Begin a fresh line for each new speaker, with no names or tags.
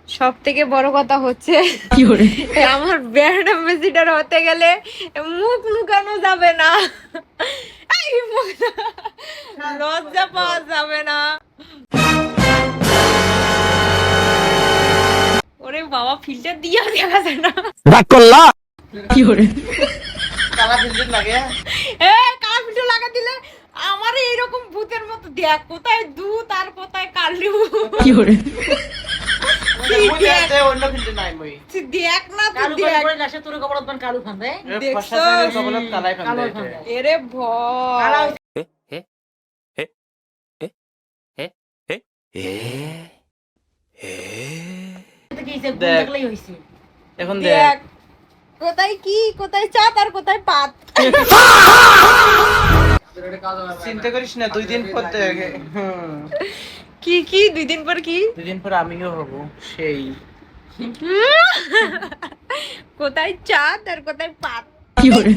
সব থেকে বড় কথা হচ্ছে আমার ব্র্যান্ড অ্যাম্বাসিডার হতে গেলে মুখ লুকানো যাবে না, এই লজ্জা পাওয়া যাবে না। ওরে বাবা, ফিল্টার দিয়ে দেখা যায় না।
রাগ করলা
কি করে
কালা ফিল্টার লাগে।
কার ফিল্টার লাগা দিলে আমার এইরকম ভূতের মতো দেখ, কোথায় দুধ আর কোথায় কালু।
কি করে
অন্য ফিল্টার নাই মই।
তুই দেখ না, তুই
কালু
দেখ।
করে গাছে তোর কবরত বান কালু ফান্দে
দেখছো?
কালাই
কালো
ফান্দে।
ফান্দে
এরে ভয়।
কালা থেকে ইসে গুণ
দেখ।
থাকলেই হইছে
এখন
দেখ
দেখ
কোথায় কি, কোথায় চাঁদ আর কোথায় পাত।
চিন্তা করিস না, 2 দিন পর
কি কি 2 দিন পর কি?
2 দিন পর আমিও হব সেই।
কোথায় চাঁদ আর কোথায় পাত।
কি করে